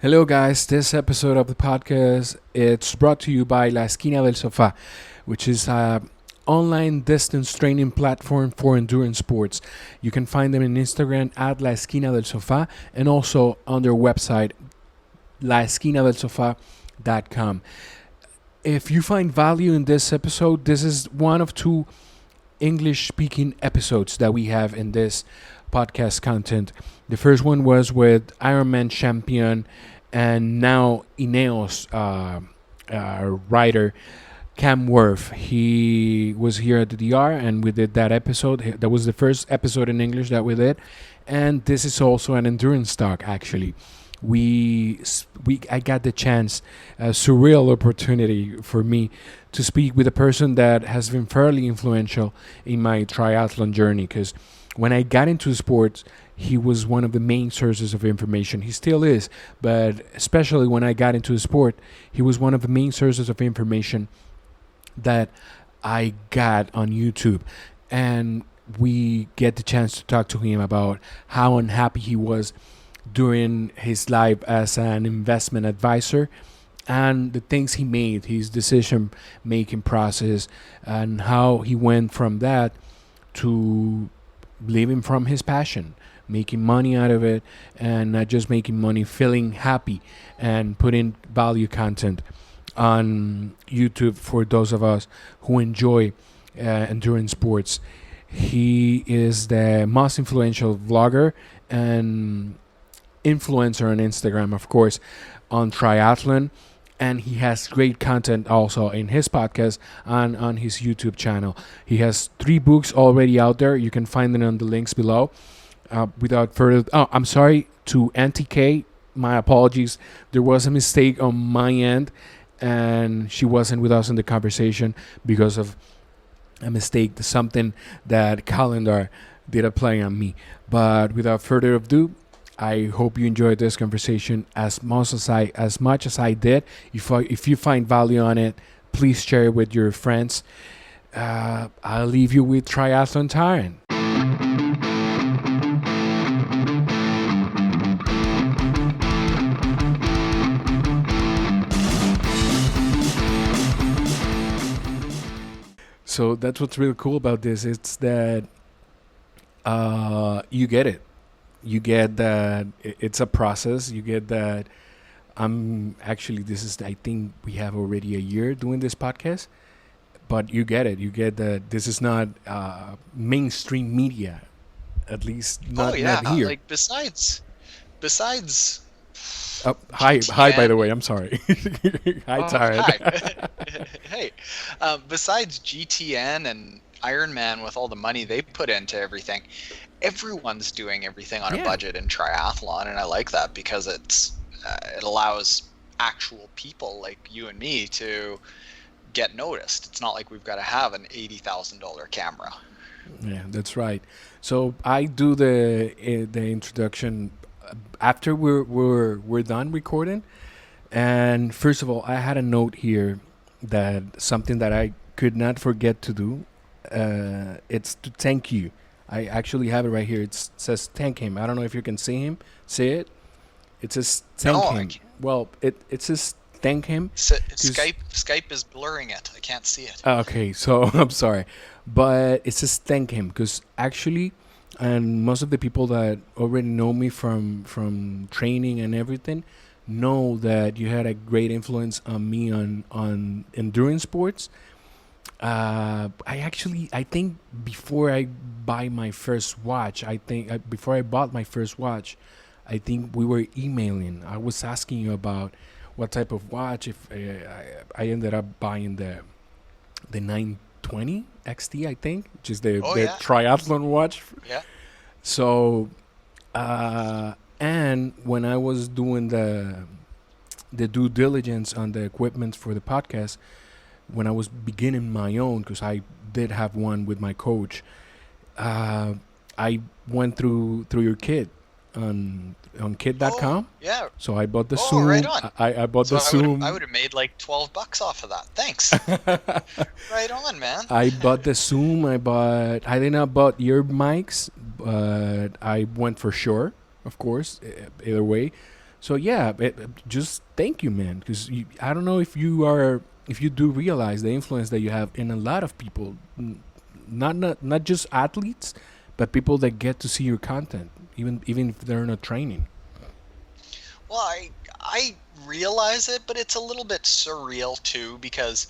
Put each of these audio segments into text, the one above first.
Hello, guys. This episode of the podcast it's brought to you by La Esquina del Sofá, which is a online distance training platform for endurance sports. You can find them in Instagram at La Esquina del Sofá and also on their website laesquinadelsofá.com. If you find value in this episode, this is one of two English speaking episodes that we have in this podcast content. The first one was with Ironman champion and now Ineos rider Cam Worth. He was here at the DR and we did that episode. That was the first episode in English that we did. And this is also an endurance talk, actually. I got the chance, a surreal opportunity for me to speak with a person that has been fairly influential in my triathlon journey, because when I got into sports, he was one of the main sources of information. He still is, but especially when I got into the sport, he was one of the main sources of information that I got on YouTube. And we get the chance to talk to him about how unhappy he was during his life as an investment advisor and the things he made, his decision making process, and how he went from that to living from his passion, making money out of it, and not just making money, feeling happy and putting value content on YouTube for those of us who enjoy endurance sports. He is the most influential vlogger and influencer on Instagram, of course, on triathlon, and he has great content also in his podcast and on his YouTube channel. He has 3 books already out there. You can find them on the links below. Without further, I'm sorry to NTK. My apologies. There was a mistake on my end, and she wasn't with us in the conversation because of a mistake, something that calendar did apply on me. But without further ado, I hope you enjoyed this conversation as much as I did. If you find value on it, please share it with your friends. I'll leave you with Triathlon Taren. So that's what's really cool about this. It's that you get it. You get that it's a process. You get that I think we have already a year doing this podcast, but you get it. You get that this is not mainstream media, at least not here. Like besides Hi, by the way, I'm sorry. Hi, Taren. Hi. Hey, besides GTN and Ironman with all the money they put into everything, everyone's doing everything on a budget in triathlon, and I like that because it allows actual people like you and me to get noticed. It's not like we've got to have an $80,000 camera. Yeah, that's right. So I do the introduction after we're done recording. And first of all, I had a note here that something that I could not forget to do. It's to thank you. I actually have it right here. It says thank him. I don't know if you can see it. It says thank him. Well, it says thank him. Skype is blurring it. I can't see it. Okay, so I'm sorry, but it says thank him because actually, and most of the people that already know me from training and everything know that you had a great influence on me on endurance sports. I think before I bought my first watch, I think we were emailing. I was asking you about what type of watch. If I ended up buying the 920 XT, I think, which is the triathlon watch. Yeah. So, and when I was doing the due diligence on the equipment for the podcast, when I was beginning my own, because I did have one with my coach, I went through your kit on kit.com. Yeah. So I bought the Zoom. Right on. I bought the Zoom. I would have made like $12 off of that. Thanks. Right on, man. I bought the Zoom. I did not bought ear mics, but I went for Shure, of course, either way. So yeah, just thank you, man, because I don't know if you are, if you do realize the influence that you have in a lot of people, not just athletes, but people that get to see your content, even if they're not training. Well, I realize it, but it's a little bit surreal too because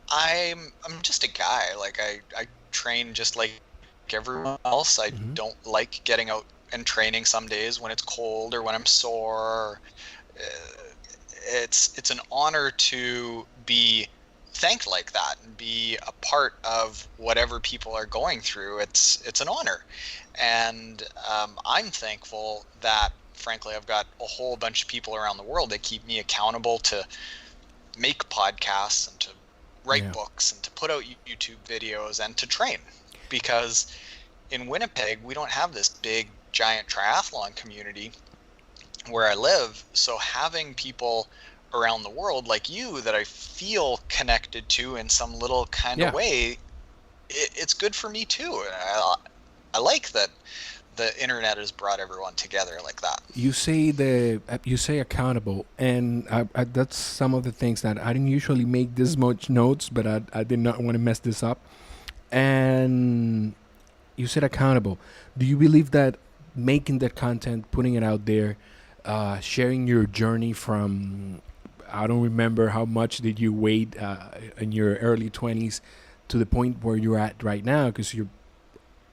I'm just a guy. Like I train just like everyone else. I Hmm. don't like getting out and training some days when it's cold or when I'm sore. Uh, it's an honor to be thanked like that and be a part of whatever people are going through. It's an honor, and I'm thankful that frankly I've got a whole bunch of people around the world that keep me accountable to make podcasts and to write Yeah. books and to put out YouTube videos and to train, because in Winnipeg we don't have this big giant triathlon community where I live. So having people around the world like you that I feel connected to in some little kind of Yeah. way, it's good for me too. And I like that the internet has brought everyone together like that. You say accountable, and that's some of the things that I didn't usually make this much notes, but I did not want to mess this up. And you said accountable. Do you believe that making that content, putting it out there, sharing your journey from, I don't remember how much did you weigh in your early 20s to the point where you're at right now, because you're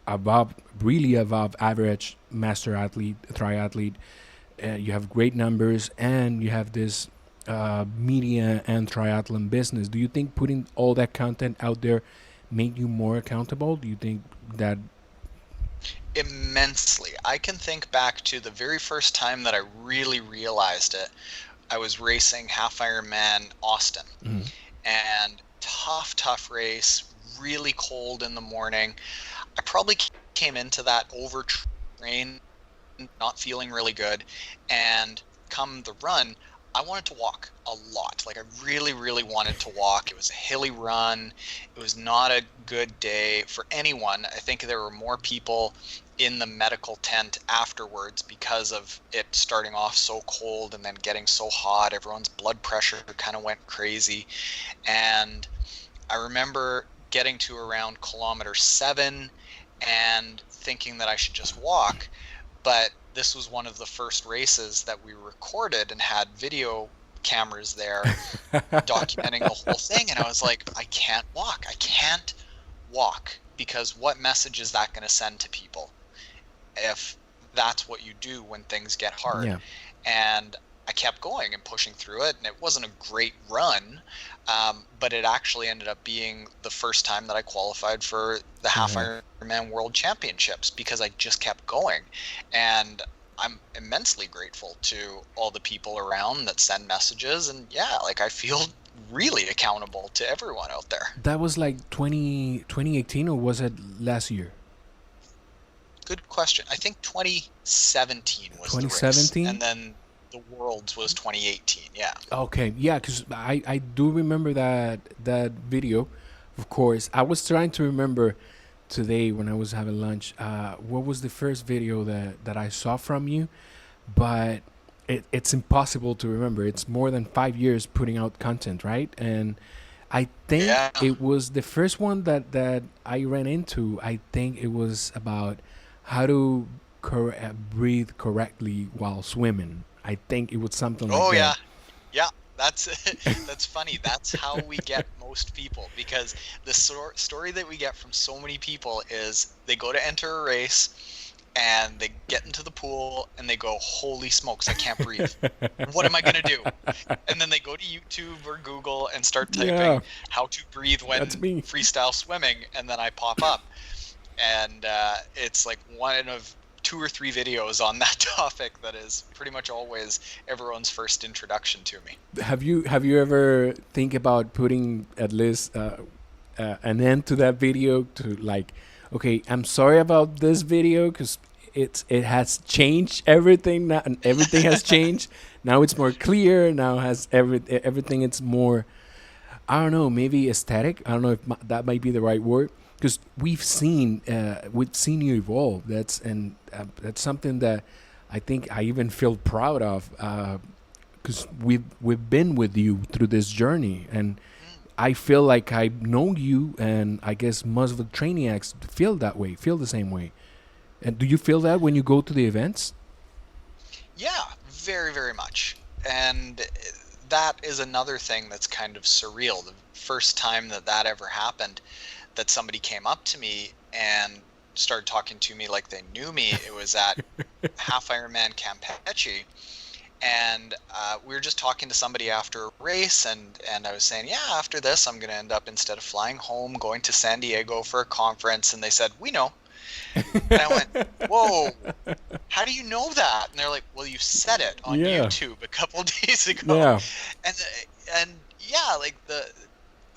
above, really above average master athlete, triathlete. You have great numbers, and you have this media and triathlon business. Do you think putting all that content out there made you more accountable? Do you think that? Immensely. I can think back to the very first time that I really realized it. I was racing Half Ironman Austin, Mhm. and tough race, really cold in the morning. I probably came into that overtrained, not feeling really good, and come the run, I wanted to walk a lot. Like I really wanted to walk. It was a hilly run. It was not a good day for anyone. I think there were more people in the medical tent afterwards because of it starting off so cold and then getting so hot. Everyone's blood pressure kind of went crazy. And I remember getting to around kilometer 7 and thinking that I should just walk. But this was one of the first races that we recorded and had video cameras there documenting the whole thing. And I was like, I can't walk. I can't walk, because what message is that going to send to people if that's what you do when things get hard? Yeah. And I kept going and pushing through it, and it wasn't a great run, but it actually ended up being the first time that I qualified for the Half Uh-huh. Ironman World Championships, because I just kept going. And I'm immensely grateful to all the people around that send messages, and yeah, like I feel really accountable to everyone out there. That was like 2018, or was it last year? Good question. I think 2017 was the race, 2017? and then the Worlds was 2018. Yeah. Okay, yeah, because I do remember that video. Of course, I was trying to remember today when I was having lunch. What was the first video that I saw from you? But it's impossible to remember. It's more than 5 years putting out content, right? And I think Yeah. it was the first one that I ran into. I think it was about how to breathe correctly while swimming. I think it was something like Oh that. yeah. Yeah, that's that's funny. That's how we get most people, because the story that we get from so many people is they go to enter a race and they get into the pool and they go, "Holy smokes, I can't breathe. What am I going to do?" And then they go to YouTube or Google and start Yeah, typing how to breathe that's when me. freestyle swimming, and then I pop up. And it's like one of two or three videos on that topic that is pretty much always everyone's first introduction to me. Have you ever think about putting at least an end to that video, to like, okay, I'm sorry about this video because it has changed everything now, and everything has changed. Now it's more clear. Now has everything. It's more, I don't know, maybe aesthetic. I don't know if that might be the right word, because we've seen you evolve. That's something that I think I even feel proud of, because we've been with you through this journey, and I feel like I know you, and I guess most of the Trainiacs feel that way, feel the same way. And do you feel that when you go to the events? Yeah, very, very much. And that is another thing that's kind of surreal. The first time that ever happened, that somebody came up to me and started talking to me like they knew me, it was at Half Ironman Campeche. And we were just talking to somebody after a race, and I was saying, yeah, after this, I'm going to end up, instead of flying home, going to San Diego for a conference. And they said, we know. And I went, whoa, how do you know that? And they're like, well, you said it on YouTube a couple of days ago. Yeah. And yeah, like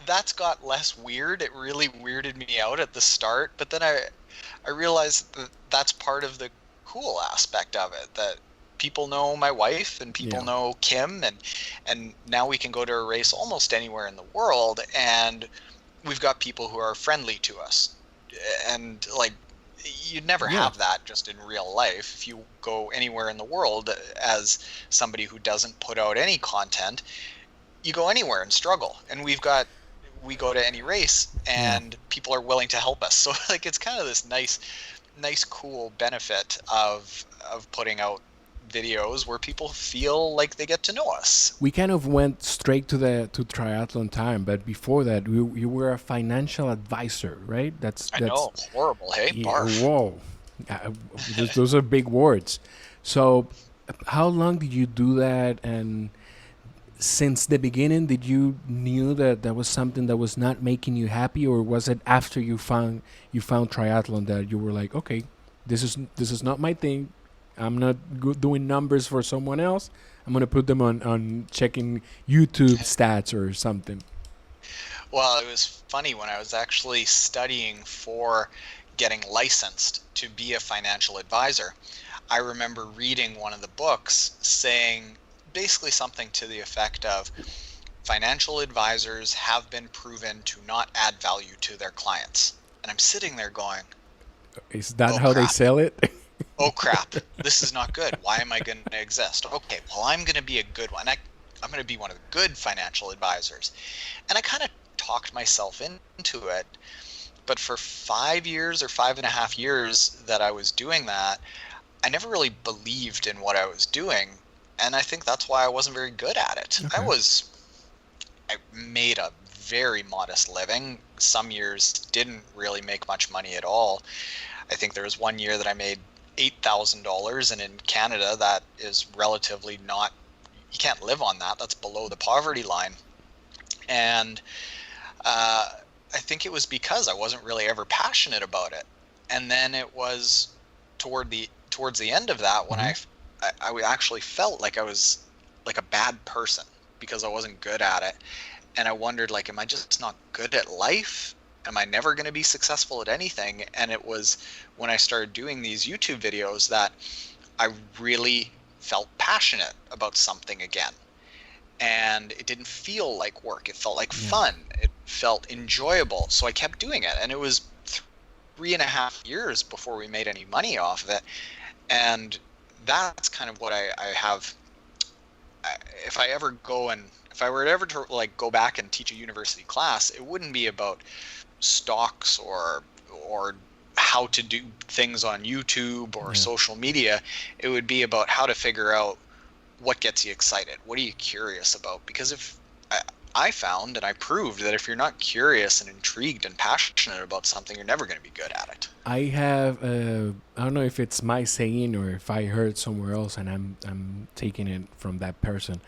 that's got less weird. It really weirded me out at the start, but then I realized that that's part of the cool aspect of it, that people know my wife and people know Kim, and now we can go to a race almost anywhere in the world, and we've got people who are friendly to us. And like, you'd never have that just in real life. If you go anywhere in the world as somebody who doesn't put out any content, you go anywhere and struggle. And we go to any race and people are willing to help us. So like, it's kind of this nice cool benefit of putting out videos where people feel like they get to know us. We kind of went straight to Triathlon Taren, but before that, you were a financial advisor, right? I know, horrible, hey, barf. Whoa, those are big words. So, how long did you do that? And since the beginning, did you knew that was something that was not making you happy, or was it after you found triathlon that you were like, okay, this is not my thing. I'm not doing numbers for someone else. I'm going to put them on checking YouTube stats or something. Well, it was funny when I was actually studying for getting licensed to be a financial advisor. I remember reading one of the books saying basically something to the effect of, financial advisors have been proven to not add value to their clients. And I'm sitting there going, is that how they sell it? Oh crap, this is not good. Why am I going to exist? Okay, well, I'm going to be a good one. I'm going to be one of the good financial advisors. And I kind of talked myself into it. But for 5 years or 5.5 years that I was doing that, I never really believed in what I was doing. And I think that's why I wasn't very good at it. Okay. I made a very modest living. Some years didn't really make much money at all. I think there was one year that I made $8,000, and in Canada that is relatively not, you can't live on that. That's below the poverty line. And I think it was because I wasn't really ever passionate about it. And then it was towards the end of that when I actually felt like I was like a bad person because I wasn't good at it. And I wondered, like, am I just not good at life? Am I never going to be successful at anything? And it was when I started doing these YouTube videos that I really felt passionate about something again. And it didn't feel like work. It felt like fun. It felt enjoyable. So I kept doing it. And it was 3.5 years before we made any money off of it. And that's kind of what I have. If I were ever to like go back and teach a university class, it wouldn't be about stocks or how to do things on YouTube or social media. It would be about how to figure out what gets you excited. What are you curious about? Because if I found and I proved that if you're not curious and intrigued and passionate about something, you're never going to be good at it. I have I don't know if it's my saying or if I heard somewhere else and I'm taking it from that person,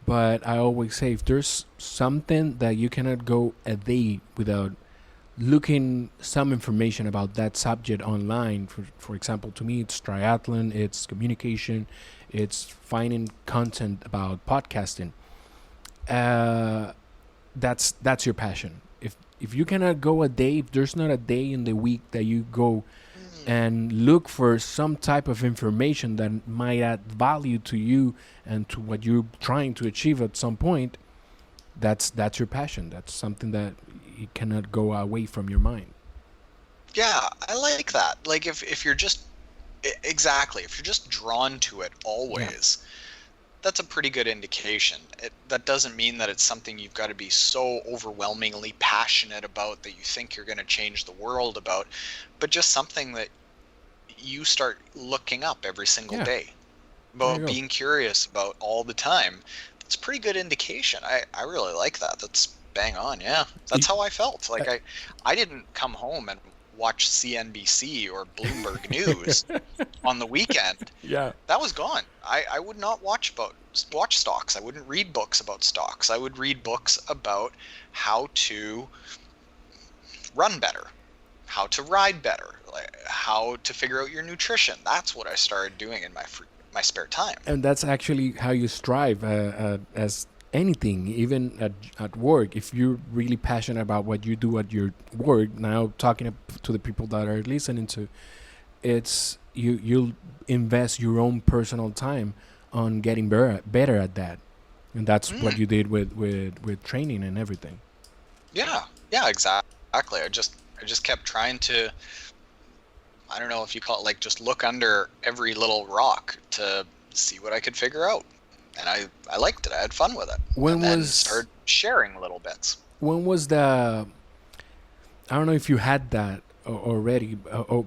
but I always say, if there's something that you cannot go a day without looking some information about that subject online, for example, to me it's triathlon, it's communication, it's finding content about podcasting. That's your passion. If you cannot go a day, if there's not a day in the week that you go and look for some type of information that might add value to you and to what you're trying to achieve at some point, that's your passion. That's something that you cannot go away from your mind. Yeah, I like that. Like if you're just Exactly. If you're just drawn to it Yeah. always, that's a pretty good indication. That doesn't mean that it's something you've got to be so overwhelmingly passionate about that you think you're going to change the world about, but just something that you start looking up every single Yeah. day, There you about go. being curious about all the time. That's a pretty good indication. I really like that. That's bang on. Yeah. That's Y- how I felt. uh, Like I didn't come home and watch CNBC or Bloomberg News on the weekend. yeah. That was gone. I would not watch stocks. I wouldn't read books about stocks. I would read books about how to run better, how to ride better, like how to figure out your nutrition. That's what I started doing in my spare time. And that's actually how you strive as anything, even at work. If you're really passionate about what you do at your work, now talking to the people that are listening to, it's you'll invest your own personal time on getting better at that, and that's what Mm, you did with training and everything. yeah, yeah, exactly. I just kept trying to, I don't know if you call it, like, just look under every little rock to see what I could figure out. And I liked it. I had fun with it. When And then was started sharing little bits. when was the I don't know if you had that already,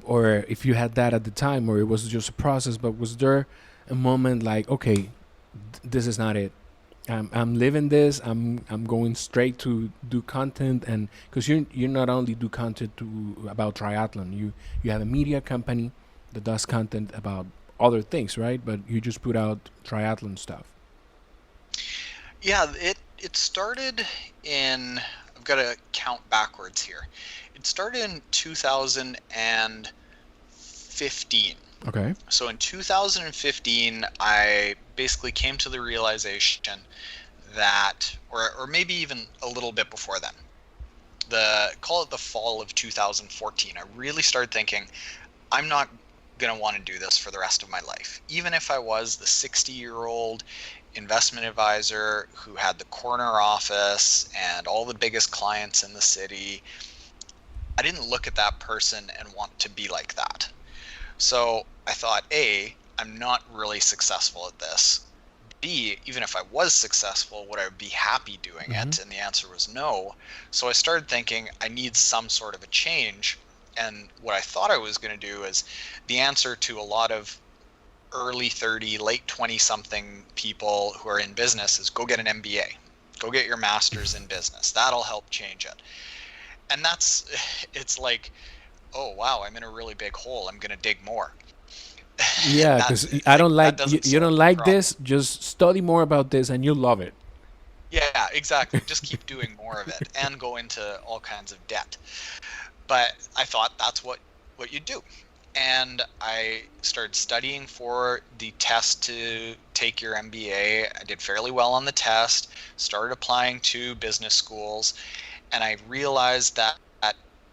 or if you had that at the time, or it was just a process. But was there a moment like, okay, this is not it? I'm living this. I'm going straight to do content, and because you not only do content about triathlon, you have a media company that does content about other things, right? But you just put out triathlon stuff. Yeah, it started in, I've got to count backwards here. It started in 2015. Okay. So in 2015, I basically came to the realization that, or maybe even a little bit before then, call it the fall of 2014, I really started thinking, I'm not going to want to do this for the rest of my life. Even if I was the 60-year-old investment advisor who had the corner office and all the biggest clients in the city, I didn't look at that person and want to be like that. So I thought, A, I'm not really successful at this. B, even if I was successful, would I be happy doing Mm-hmm. it? And the answer was no. So I started thinking I need some sort of a change. And what I thought I was going to do is the answer to a lot of early 30, late 20 something people who are in business is go get an MBA. Go get your master's in business. That'll help change it. And it's like, oh, wow, I'm in a really big hole. I'm going to dig more. Yeah, And that, because I like, don't that like doesn't you solve don't the like problem. this. Just study more about this, and you'll love it. Yeah, exactly. Just keep doing more of it and go into all kinds of debt. But I thought that's what you do. And I started studying for the test to take your MBA. I did fairly well on the test, started applying to business schools, and I realized that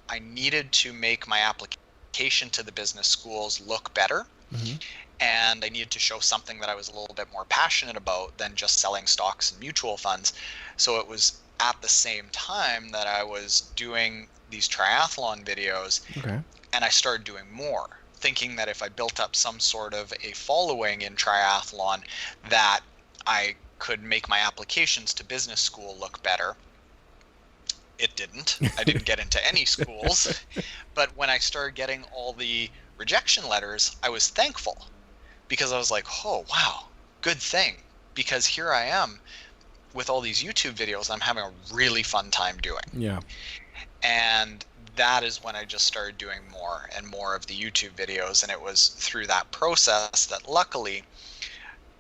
I needed to make my application to the business schools look better, Hmm. and I needed to show something that I was a little bit more passionate about than just selling stocks and mutual funds. So it was at the same time that I was doing these triathlon videos, Okay. and I started doing more, thinking that if I built up some sort of a following in triathlon, that I could make my applications to business school look better. It didn't. I didn't get into any schools. But when I started getting all the rejection letters, I was thankful, because I was like, oh, wow, good thing. Because here I am with all these YouTube videos I'm having a really fun time doing. Yeah. And that is when I just started doing more and more of the YouTube videos. And it was through that process that luckily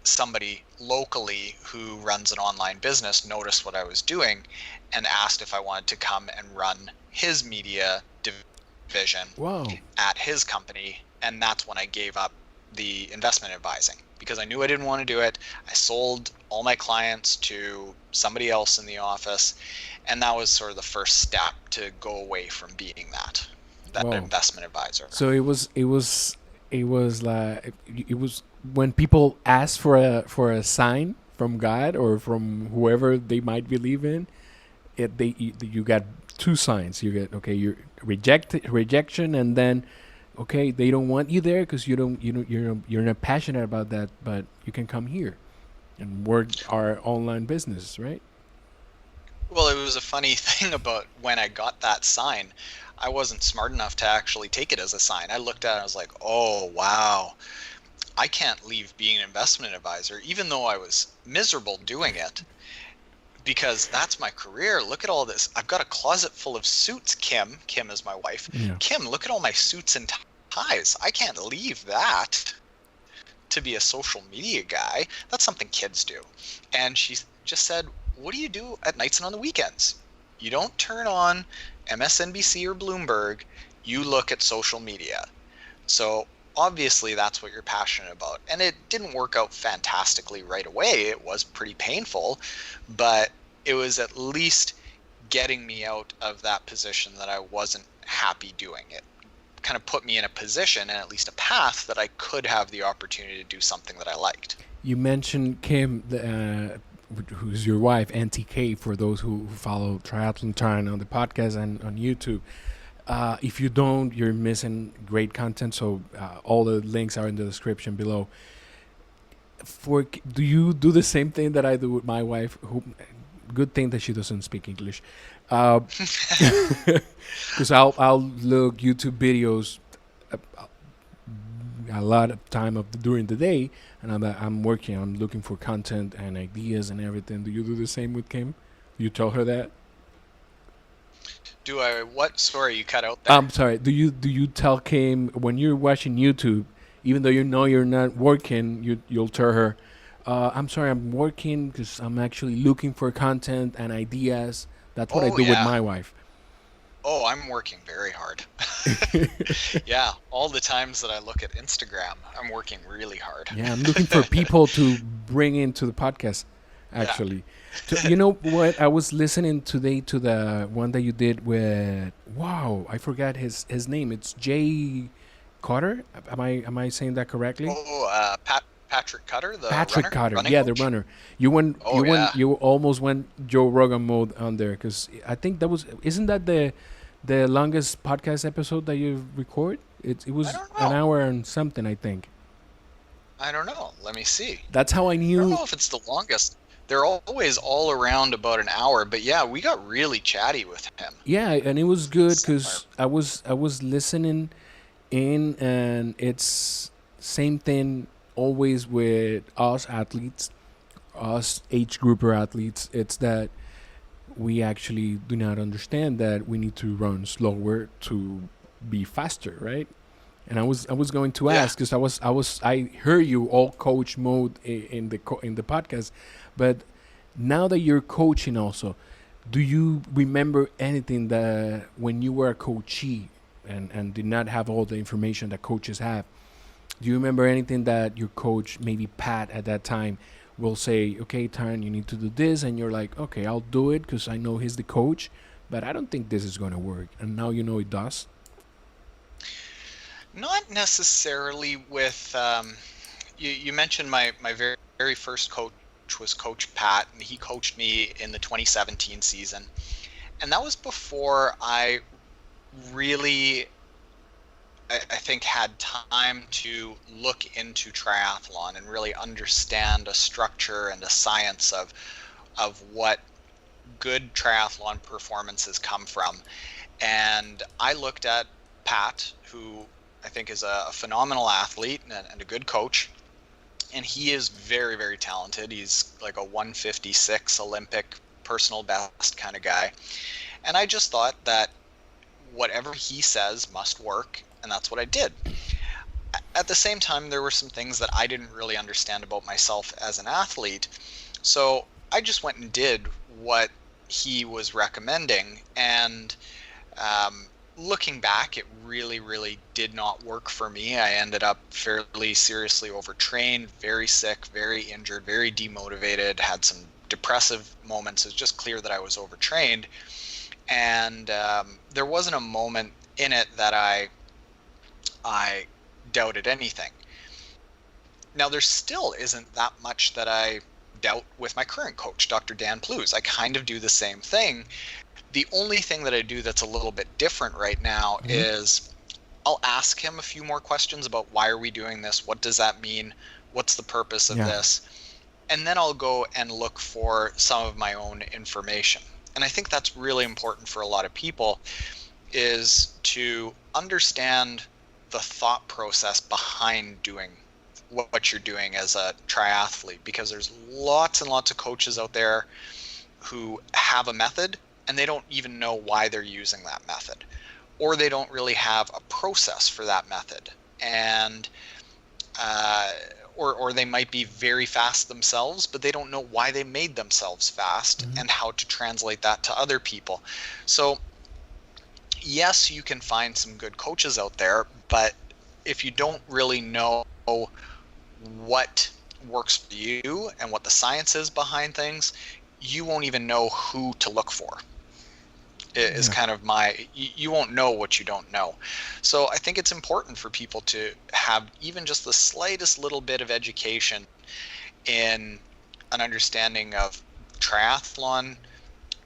somebody locally who runs an online business noticed what I was doing and asked if I wanted to come and run his media division Wow. at his company. And that's when I gave up the investment advising, because I knew I didn't want to do it. I sold all my clients to somebody else in the office, and that was sort of the first step to go away from being that Wow. investment advisor. So it was like it was when people ask for a sign from God or from whoever they might believe in. You got two signs. You get, okay, you rejection, and then Okay, they don't want you there because you're not passionate about that, but you can come here and work our online business, right? Well, it was a funny thing about when I got that sign. I wasn't smart enough to actually take it as a sign. I looked at it and I was like, oh, wow, I can't leave being an investment advisor, even though I was miserable doing it, because that's my career. Look at all this. I've got a closet full of suits, Kim. Kim is my wife. Yeah. Kim, look at all my suits and ties. I can't leave that to be a social media guy. That's something kids do. And she just said, what do you do at nights and on the weekends? You don't turn on MSNBC or Bloomberg. You look at social media. So obviously that's what you're passionate about. And it didn't work out fantastically right away. It was pretty painful, but it was at least getting me out of that position that I wasn't happy doing. It kind of put me in a position and at least a path that I could have the opportunity to do something that I liked. You mentioned Kim, who's your wife, NTK, for those who follow Triathlon Taren on the podcast and on YouTube. If you don't, you're missing great content. So all the links are in the description below. Do you do the same thing that I do with my wife? Good thing that she doesn't speak English, because I'll look YouTube videos a lot of time during the day, and I'm working. I'm looking for content and ideas and everything. Do you do the same with Kim? You tell her that? Do I what? Sorry, you cut out there. I'm sorry. Do you tell Kim when you're watching YouTube, even though you know you're not working, you'll tell her, "I'm sorry, I'm working because I'm actually looking for content and ideas." That's what I Oh do with yeah. my wife. Oh, I'm working very hard. Yeah, all the times that I look at Instagram, I'm working really hard. Yeah, I'm looking for people to bring into the podcast. Yeah. Actually, you know what? I was listening today to the one that you did with. Wow, I forgot his name. It's Jay Carter. Am I saying that correctly? Oh, Patrick Cutter, the Patrick runner, Carter. running Yeah, the coach. runner. You went. Oh yeah. You almost went Joe Rogan mode on there because I think that was. Isn't that the longest podcast episode that you record? It I was don't an know. hour and something, I think. I don't know. Let me see. That's how I I don't knew. know if it's the longest. They're always all around about an hour, but yeah, we got really chatty with him. Yeah, and it was good Somewhere. because I was listening in, and it's same thing always with us athletes, us age grouper athletes. It's that we actually do not understand that we need to run slower to be faster, right? And I was going to Yeah. ask because I heard you all coach mode in the podcast, but now that you're coaching also, do you remember anything that when you were a coachee and did not have all the information that coaches have? Do you remember anything that your coach, maybe Pat at that time, will say, okay, Taryn, you need to do this, and you're like, okay, I'll do it because I know he's the coach, but I don't think this is going to work, and now you know it does. Not necessarily with. You mentioned my very first coach was Coach Pat, and he coached me in the 2017 season, and that was before I really, I think, had time to look into triathlon and really understand a structure and a science of what good triathlon performances come from. And I looked at Pat, who I think is a phenomenal athlete and a good coach. And he is very, very talented. He's like a 156 Olympic personal best kind of guy. And I just thought that whatever he says must work. And that's what I did. At the same time, there were some things that I didn't really understand about myself as an athlete. So I just went and did what he was recommending. And looking back, it really, really did not work for me. I ended up fairly seriously overtrained, very sick, very injured, very demotivated, had some depressive moments. It's just clear that I was overtrained. And there wasn't a moment in it that I doubted anything. Now, there still isn't that much that I doubt with my current coach, Dr. Dan Plews. I kind of do the same thing. The only thing that I do that's a little bit different right now Mm-hmm. is I'll ask him a few more questions about why are we doing this? What does that mean? What's the purpose of Yeah. this? And then I'll go and look for some of my own information. And I think that's really important for a lot of people, is to understand the thought process behind doing what you're doing as a triathlete, because there's lots and lots of coaches out there who have a method and they don't even know why they're using that method, or they don't really have a process for that method. And or they might be very fast themselves, but they don't know why they made themselves fast and how to translate that to other people. So yes, you can find some good coaches out there, but if you don't really know what works for you and what the science is behind things, you won't even know who to look for. Is kind of you won't know what you don't know. So I think it's important for people to have even just the slightest little bit of education in an understanding of triathlon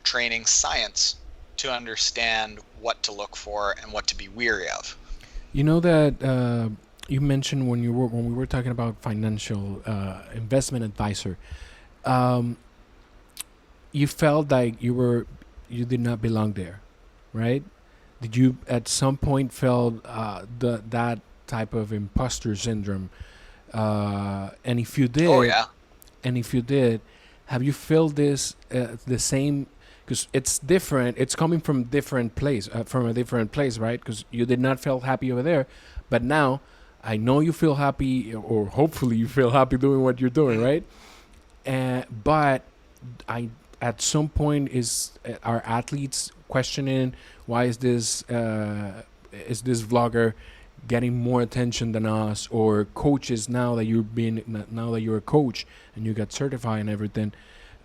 training science to understand what to look for and what to be weary of. You know that you mentioned when we were talking about financial investment advisor, you felt like you did not belong there, right? Did you at some point felt that type of imposter syndrome? And if you did, Oh yeah. and if you did, have you felt this the same? Because it's different. It's coming from a different place, right? Because you did not feel happy over there, but now I know you feel happy, or hopefully you feel happy doing what you're doing, right? But I at some point are athletes questioning why is this vlogger getting more attention than us, or coaches now that you're a coach and you got certified and everything.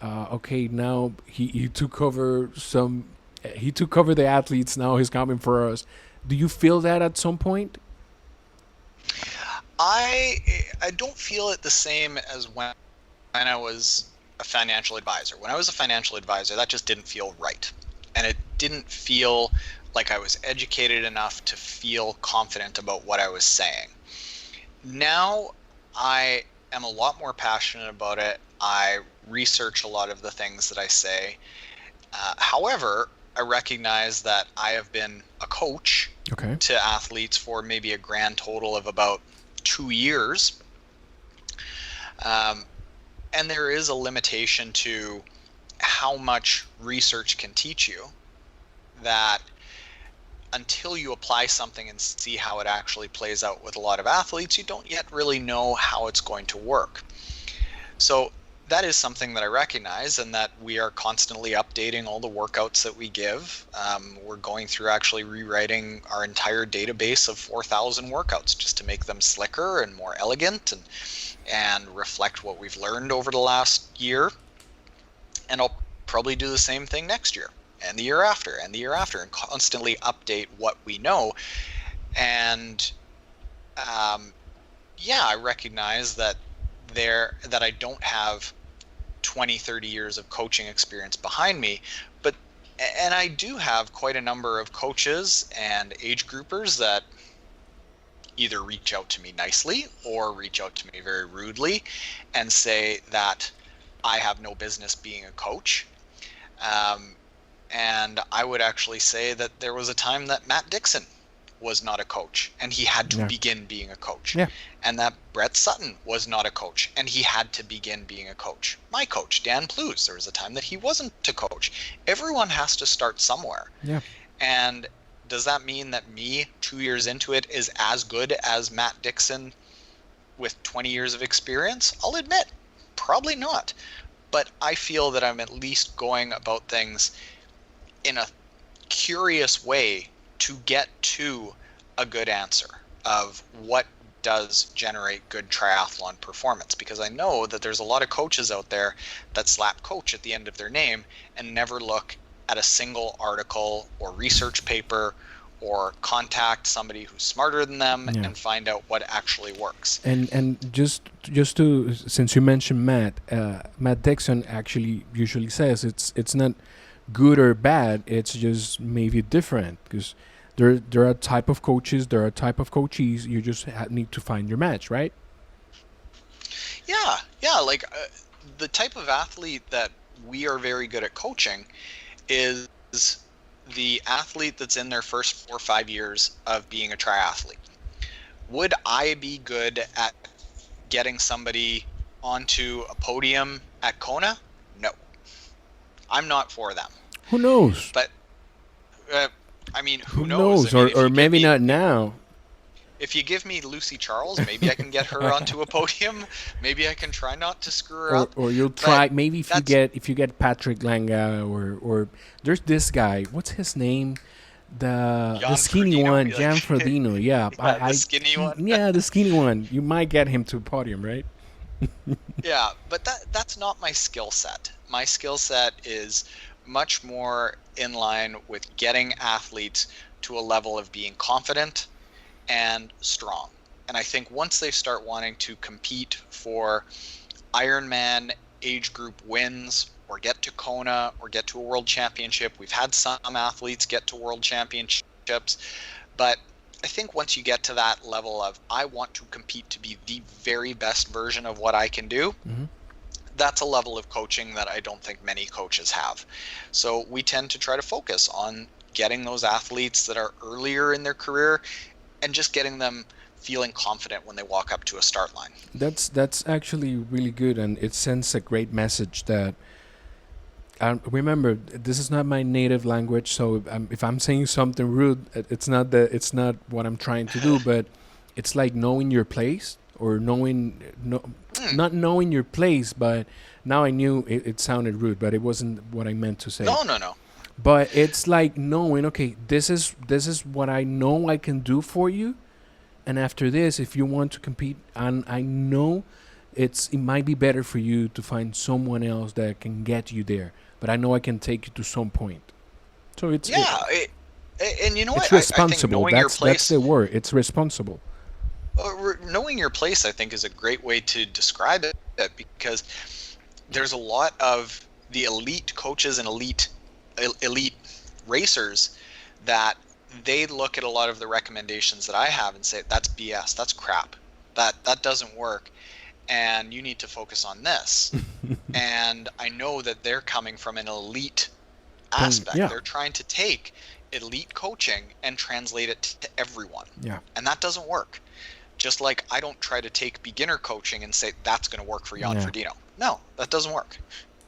Okay, now he took over the athletes. Now he's coming for us. Do you feel that at some point? I don't feel it the same as when I was a financial advisor. When I was a financial advisor, that just didn't feel right. And it didn't feel like I was educated enough to feel confident about what I was saying. Now I am a lot more passionate about it. I research a lot of the things that I say. However, I recognize that I have been a coach to athletes for maybe a grand total of about 2 years. And there is a limitation to how much research can teach you, that until you apply something and see how it actually plays out with a lot of athletes, you don't yet really know how it's going to work. So that is something that I recognize, and that we are constantly updating all the workouts that we give. We're going through actually rewriting our entire database of 4,000 workouts just to make them slicker and more elegant and reflect what we've learned over the last year. And I'll probably do the same thing next year and the year after and the year after, and constantly update what we know. And I recognize that I don't have 20, 30 years of coaching experience behind me, and I do have quite a number of coaches and age groupers that either reach out to me nicely or reach out to me very rudely and say that I have no business being a coach. And I would actually say that there was a time that Matt Dixon was not a coach and he had to begin being a coach. Yeah. And that Brett Sutton was not a coach and he had to begin being a coach. My coach, Dan Plews, there was a time that he wasn't a coach. Everyone has to start somewhere. Yeah. And does that mean that me, 2 years into it, is as good as Matt Dixon with 20 years of experience? I'll admit, probably not. But I feel that I'm at least going about things in a curious way to get to a good answer of what does generate good triathlon performance. Because I know that there's a lot of coaches out there that slap coach at the end of their name and never look at a single article or research paper or contact somebody who's smarter than them and find out what actually works. And just to, since you mentioned Matt Dixon actually usually says it's not good or bad, it's just maybe different, because There are type of coaches, there are type of coachees. You just need to find your match, right? Yeah. Like the type of athlete that we are very good at coaching is the athlete that's in their first 4 or 5 years of being a triathlete. Would I be good at getting somebody onto a podium at Kona? No. I'm not for them. Who knows? But, I mean, who knows? knows? I mean, or maybe not now. If you give me Lucy Charles, maybe I can get her onto a podium. Maybe I can try not to screw her up. Or you'll try, maybe if you get Patrick Langa or there's this guy. What's his name? The skinny Frodeno, one, Jan Frodeno. Yeah, the skinny one. Yeah, the skinny one. You might get him to a podium, right? Yeah, but that's not my skill set. My skill set is much more in line with getting athletes to a level of being confident and strong. And I think once they start wanting to compete for Ironman age group wins or get to Kona or get to a world championship, we've had some athletes get to world championships, but I think once you get to that level of I want to compete to be the very best version of what I can do, that's a level of coaching that I don't think many coaches have. So we tend to try to focus on getting those athletes that are earlier in their career and just getting them feeling confident when they walk up to a start line. That's actually really good, and it sends a great message that remember, this is not my native language, so if I'm saying something rude, it's not what I'm trying to do, but it's like knowing your place or not knowing your place, but now I knew it sounded rude, but it wasn't what I meant to say. No. But it's like knowing, okay, this is what I know I can do for you, and after this, if you want to compete, and I know it might be better for you to find someone else that can get you there, but I know I can take you to some point. So it's and you know it's what? responsible. I think That's the word. It's responsible. Knowing your place, I think, is a great way to describe it, because there's a lot of the elite coaches and elite racers that they look at a lot of the recommendations that I have and say, that's BS, that's crap, that doesn't work, and you need to focus on this. And I know that they're coming from an elite aspect. Yeah. They're trying to take elite coaching and translate it to everyone. Yeah. And that doesn't work. Just like I don't try to take beginner coaching and say that's going to work for Jan Frodeno. No, that doesn't work.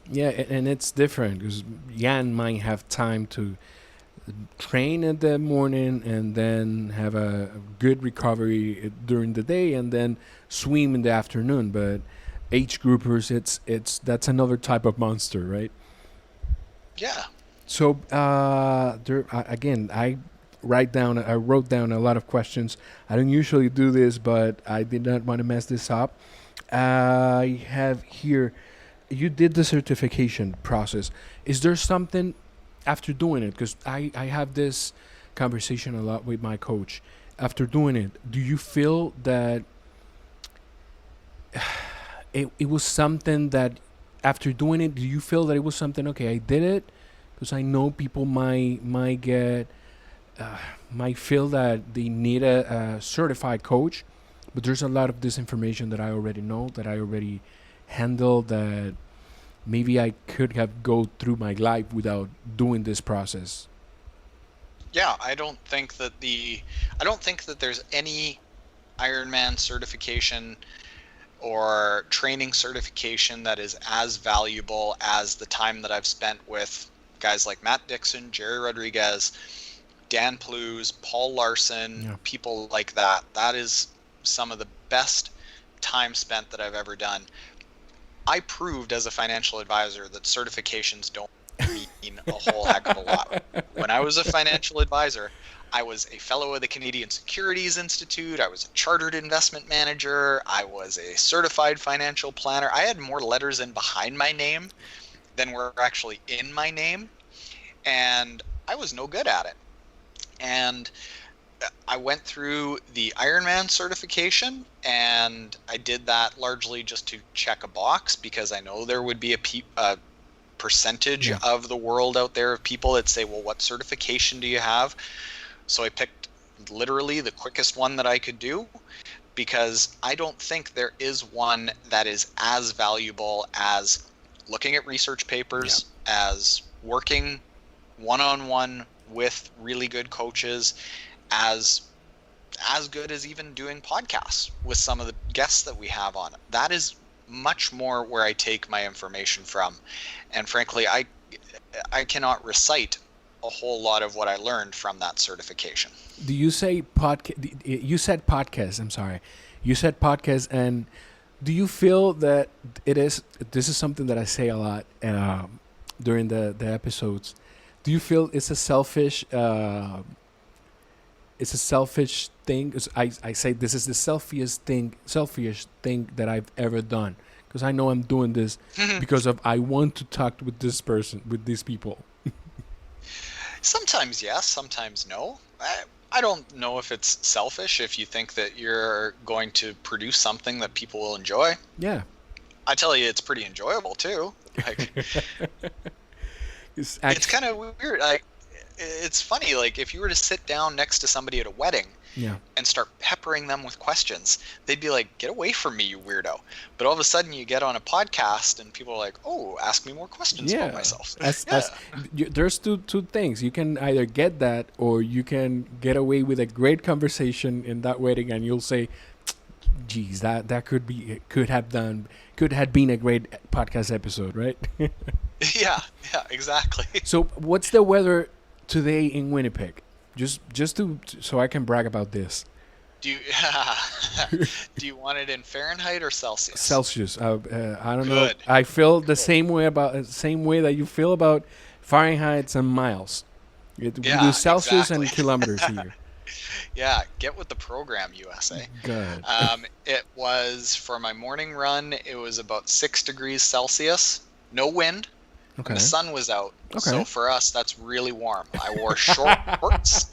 Yeah, and it's different because Jan might have time to train in the morning and then have a good recovery during the day and then swim in the afternoon. But age groupers, that's another type of monster, right? Yeah. So again, I wrote down a lot of questions. I don't usually do this, but I did not want to mess this up. I have here, you did the certification process. Is there something after doing it? Because I have this conversation a lot with my coach. After doing it, do you feel that it was something that after doing it, do you feel that it was something, okay, I did it? Because I know people might feel that they need a certified coach, but there's a lot of this information that I already know, that I already handle, that maybe I could have go through my life without doing this process. Yeah, I don't think that there's any Ironman certification or training certification that is as valuable as the time that I've spent with guys like Matt Dixon, Jerry Rodriguez, Dan Plews, Paul Larson, people like that. That is some of the best time spent that I've ever done. I proved as a financial advisor that certifications don't mean a whole heck of a lot. When I was a financial advisor, I was a fellow of the Canadian Securities Institute. I was a chartered investment manager. I was a certified financial planner. I had more letters in behind my name than were actually in my name. And I was no good at it. And I went through the Ironman certification, and I did that largely just to check a box, because I know there would be a percentage of the world out there of people that say, well, what certification do you have? So I picked literally the quickest one that I could do, because I don't think there is one that is as valuable as looking at research papers, as working one-on-one with really good coaches, as good as even doing podcasts with some of the guests that we have on. That is much more where I take my information from. And frankly, I cannot recite a whole lot of what I learned from that certification. Do you say podcast? You said podcast. I'm sorry. You said podcast, and do you feel that it is? This is something that I say a lot during the episodes. Do you feel it's a selfish? It's a selfish thing. 'Cause I say this is the selfish thing that I've ever done. Because I know I'm doing this because of I want to talk with this person, with these people. Sometimes yes, sometimes no. I don't know if it's selfish if you think that you're going to produce something that people will enjoy. Yeah. I tell you, it's pretty enjoyable too. Like, it's kind of weird. Like, it's funny. Like, if you were to sit down next to somebody at a wedding, and start peppering them with questions, they'd be like, "Get away from me, you weirdo!" But all of a sudden, you get on a podcast, and people are like, "Oh, ask me more questions about myself." There's two things. You can either get that, or you can get away with a great conversation in that wedding, and you'll say, "Geez, that could have been a great podcast episode, right?" Yeah, exactly. So, what's the weather today in Winnipeg? Just so I can brag about this. Do you want it in Fahrenheit or Celsius? Celsius. I don't know. I feel the same way that you feel about Fahrenheit and miles. We do Celsius and kilometers here. Yeah, get with the program, USA. Good. It was, for my morning run, it was about 6 degrees Celsius, no wind. Okay. And the sun was out. Okay. So for us, that's really warm. I wore shorts.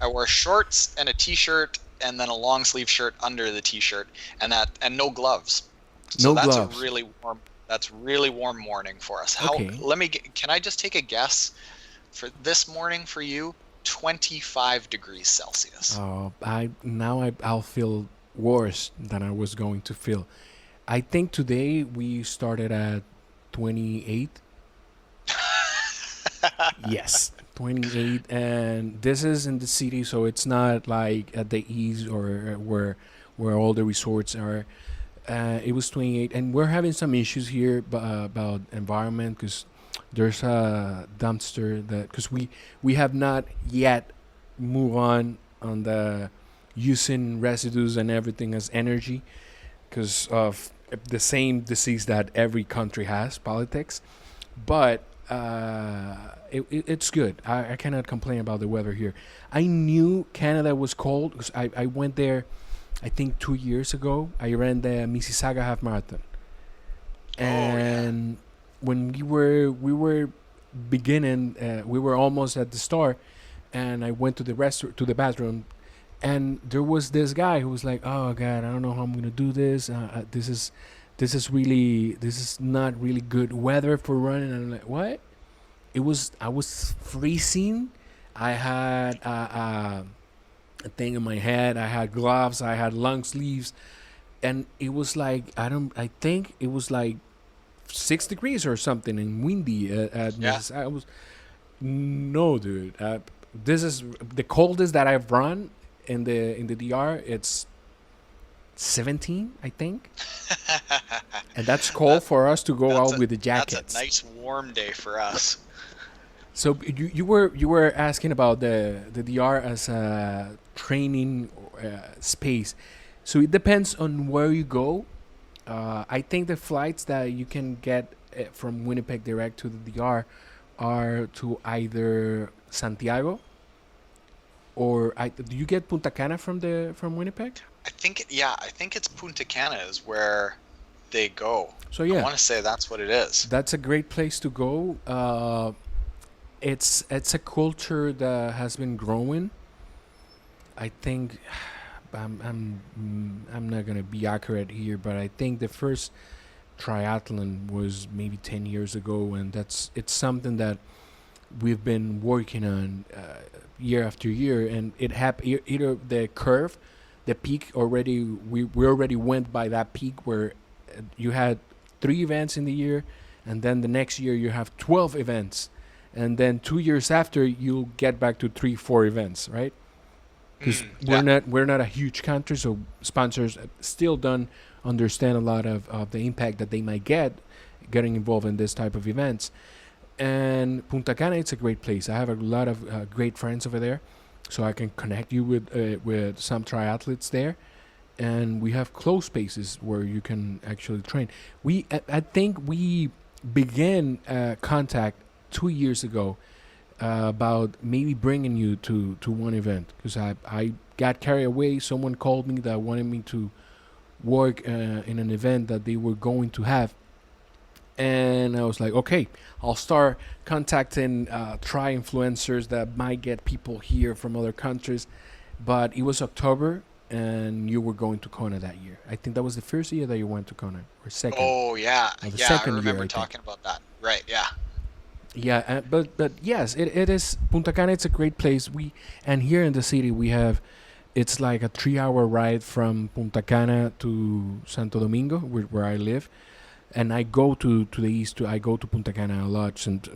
I wore shorts and a t-shirt, and then a long sleeve shirt under the t-shirt, and no gloves. So that's gloves. That's really warm morning for us. Can I just take a guess for this morning for you? 25 degrees Celsius. Oh, I'll feel worse than I was going to feel. I think today we started at 28. Yes, 28, and this is in the city, so it's not like at the east or where all the resorts are. It was 28, and we're having some issues here about environment, because there's a dumpster because we have not yet moved on the using residues and everything as energy, because of the same disease that every country has, politics. But it's good. I cannot complain about the weather here. I knew Canada was cold because I went there, I think 2 years ago. I ran the Musica half marathon, and when we were beginning, we were almost at the start, and I went to the bathroom, and there was this guy who was like, "Oh God, I don't know how I'm gonna do this. This is not really good weather for running." And I'm like, "What?" I was freezing. I had a thing in my head. I had gloves. I had long sleeves, and it was like I think it was like 6 degrees or something and windy. I was no, dude. This is the coldest that I've run in the DR. It's 17, I think. And that's cold for us to go out with the jackets. That's a nice warm day for us. So you were asking about the DR as a training space. So it depends on where you go. I think the flights that you can get from Winnipeg direct to the DR are to either Santiago or do you get Punta Cana from Winnipeg? I think it's Punta Cana is where they go. So yeah, I want to say that's what it is. That's a great place to go. It's a culture that has been growing. I think I'm not gonna be accurate here, but I think the first triathlon was maybe 10 years ago, and it's something that we've been working on year after year, and it happened. Either the curve, the peak already, we already went by that peak where you had 3 events in the year, and then the next year you have 12 events, and then 2 years after you'll get back to 3-4 events, right? Because we're not a huge country, so sponsors still don't understand a lot of the impact that they might get getting involved in this type of events. And Punta Cana, it's a great place. I have a lot of great friends over there, so I can connect you with some triathletes there, and we have closed spaces where you can actually train. I think we began contact 2 years ago about maybe bringing you to one event, because I got carried away. Someone called me that wanted me to work in an event that they were going to have, and I was like, okay, I'll start contacting try influencers that might get people here from other countries. But it was October, and you were going to Kona that year. I think that was the first year that you went to Kona, or second. Oh yeah, the yeah. second I remember year, talking about that. Right. Yeah. Yeah, but yes, it is Punta Cana. It's a great place. And here in the city we have, it's like a 3-hour ride from Punta Cana to Santo Domingo, where I live, and I go to the east. I go to Punta Cana a lot, and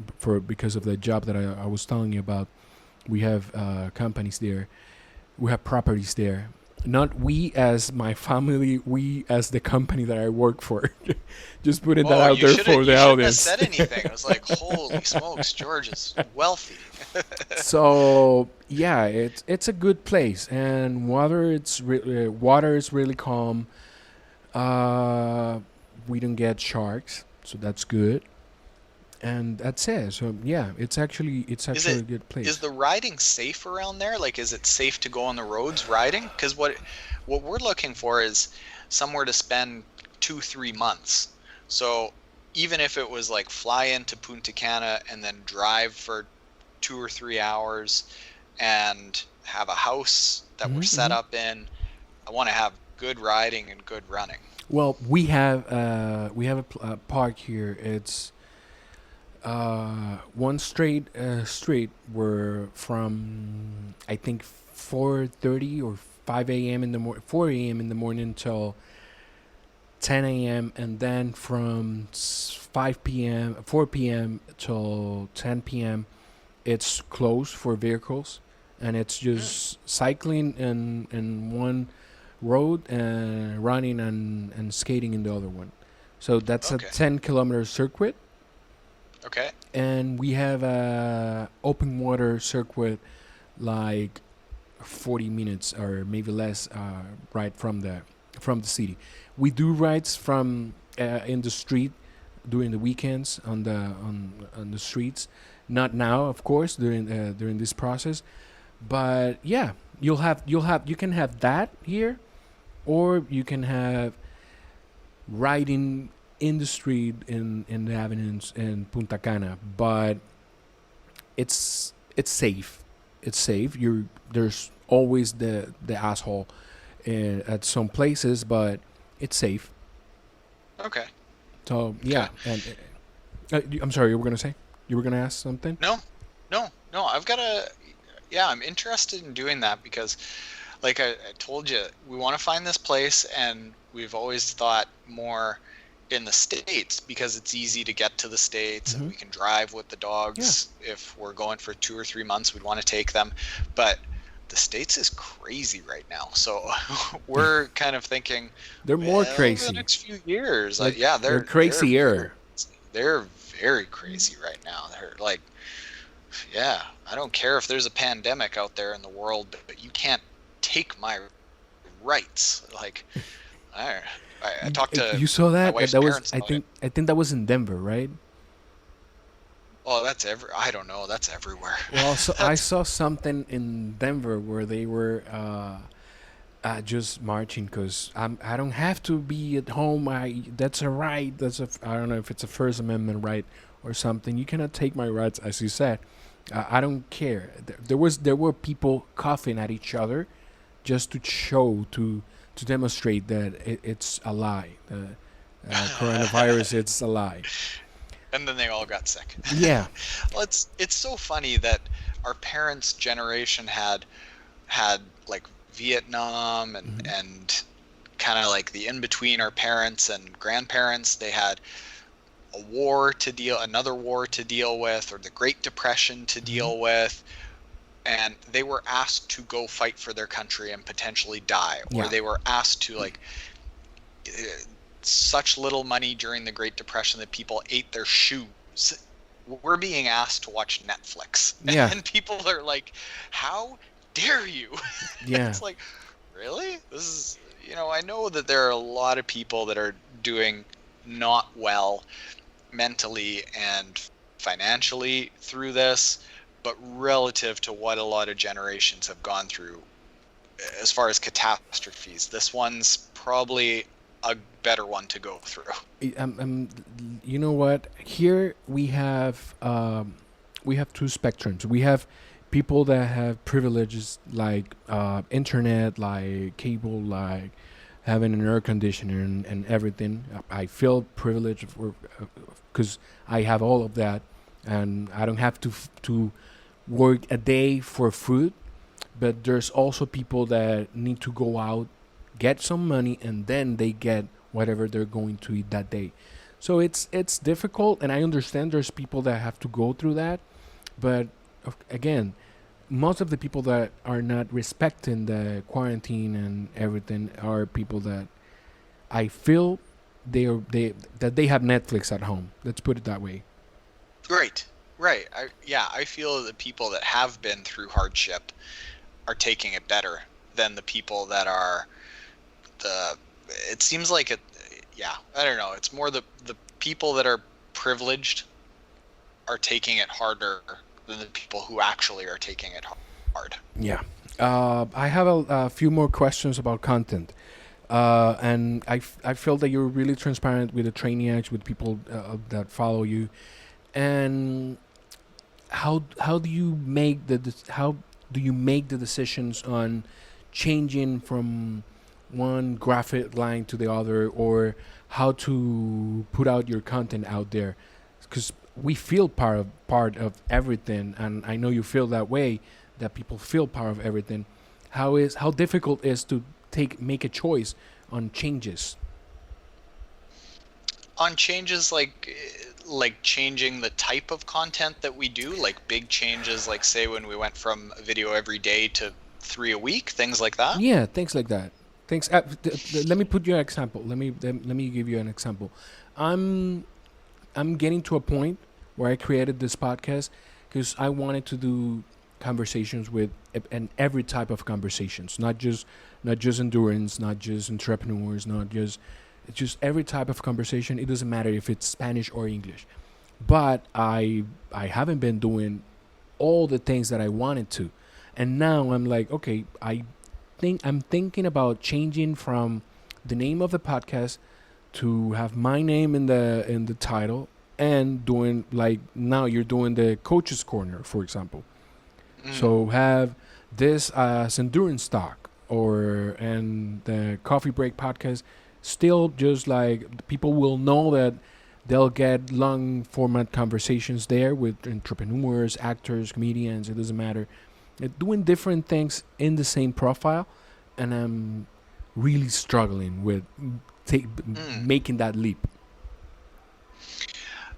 because of the job that I was telling you about, we have companies there, we have properties there. Not we as my family, we as the company that I work for. Just putting that out there for the audience. You shouldn't have said anything. I was like, holy smokes, George is wealthy. So yeah, it's a good place, and water is really calm. We don't get sharks, so that's good, and that's it. So yeah, it's actually a good place. Is the riding safe around there? Like, is it safe to go on the roads riding? Because what we're looking for is somewhere to spend 2-3 months. So even if it was like fly into Punta Cana and then drive for 2 or 3 hours and have a house that we're set up in, I want to have good riding and good running. Well, we have a park here. It's one straight street where from I think 4:30 or 5 a.m. in the 4 a.m. in the morning till 10 a.m. and then from 4 p.m. till 10 p.m. it's closed for vehicles, and it's just cycling in one road and running and skating in the other one. So that's a 10-kilometer circuit. Okay. And we have a open water circuit, like 40 minutes or maybe less, right from the city. We do rides from in the street during the weekends on the streets. Not now, of course, during this process, but yeah, you can have that here, or you can have riding in the street in the avenues in Punta Cana, but it's safe. It's safe. There's always the asshole at some places, but it's safe. Okay. So yeah, and I'm sorry, you were gonna ask something? No. I'm interested in doing that because, like I told you, we want to find this place, and we've always thought more in the States because it's easy to get to the States, and we can drive with the dogs. Yeah. If we're going for 2 or 3 months, we'd want to take them. But the States is crazy right now, so we're kind of thinking they're more crazy the next few years. Like, they're crazier. They're very crazy right now. They're like, yeah, I don't care if there's a pandemic out there in the world, but you can't take my rights. Like, I talked to you saw that? My wife's that was parents I about think it. I think that was in Denver, right? Oh, I don't know. That's everywhere. Well, so I saw something in Denver where they were just marching because I don't have to be at home. That's a right. I don't know if it's a First Amendment right or something. You cannot take my rights, as you said. I don't care. There were people coughing at each other, just to show to demonstrate that it's a lie. Coronavirus, it's a lie. And then they all got sick. Yeah. Well, it's so funny that our parents' generation had like Vietnam Mhm. and kind of like the in between our parents and grandparents. They had another war to deal with, or the Great Depression to Mhm. deal with, and they were asked to go fight for their country and potentially die, or Yeah. they were asked to like such little money during the Great Depression that people ate their shoes. We're being asked to watch Netflix, Yeah. and people are like, "How dare you?" Yeah. It's like, really? This is, I know that there are a lot of people that are doing not well mentally and financially through this, but relative to what a lot of generations have gone through as far as catastrophes, this one's probably a better one to go through. You know what? Here we have two spectrums. We have people that have privileges like internet, like cable, like having an air conditioner and everything. I feel privileged for because I have all of that, and I don't have to work a day for food. But there's also people that need to go out, get some money, and then they get whatever they're going to eat that day. So it's difficult, and I understand there's people that have to go through that. But again, most of the people that are not respecting the quarantine and everything are people that I feel they that they have Netflix at home. Let's put it that way. Right, right. I feel the people that have been through hardship are taking it better than the people that are the. It seems like it. Yeah, I don't know. It's more the people that are privileged are taking it harder than the people who actually are taking it hard. Yeah. I have a few more questions about content. And I feel that you're really transparent with the training acts, with people that follow you. And how do you make how do you make the decisions on changing from one graphic line to the other, or how to put out your content out there? Because we feel part of everything, and I know you feel that way. That people feel part of everything. How difficult is to make a choice on changes? On changes like changing the type of content that we do, like big changes, like say when we went from a video every day to 3 a week, things like that. Yeah, things like that. Things. Let me put you an example. Let me give you an example. I'm I'm getting to a point where I created this podcast because I wanted to do conversations with and every type of conversations, not just endurance, not just entrepreneurs, not just it's just every type of conversation. It doesn't matter if it's Spanish or English. But I haven't been doing all the things that I wanted to. And now I'm like, okay, I'm thinking about changing from the name of the podcast to have my name in the title, and doing like now you're doing the coaches corner, for example. Mm. So have this as endurance talk, or and the coffee break podcast still just like people will know that they'll get long format conversations there with entrepreneurs, actors, comedians, it doesn't matter. Doing different things in the same profile, and I'm really struggling with take, Mm. making that leap.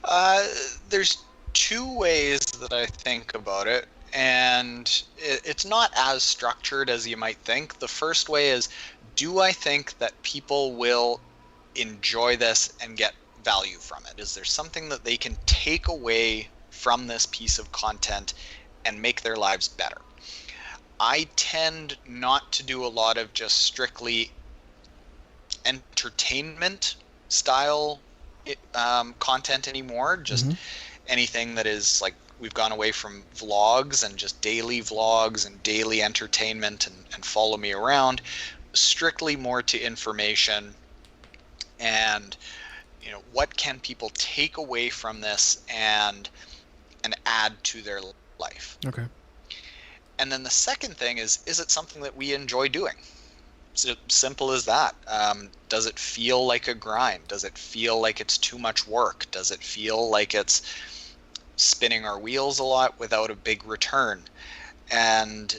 Uh, there's two ways that I think about it, and it's not as structured as you might think. The first way is, do I think that people will enjoy this and get value from it? Is there something that they can take away from this piece of content and make their lives better? I tend not to do a lot of just strictly entertainment style content anymore. Just Mm-hmm. anything that is like, we've gone away from vlogs and just daily vlogs and daily entertainment and follow me around, strictly more to information and what can people take away from this and add to their life. Okay. And then the second thing is it something that we enjoy doing? Simple as that. Does it feel like a grind? Does it feel like it's too much work? Does it feel like it's spinning our wheels a lot without a big return? And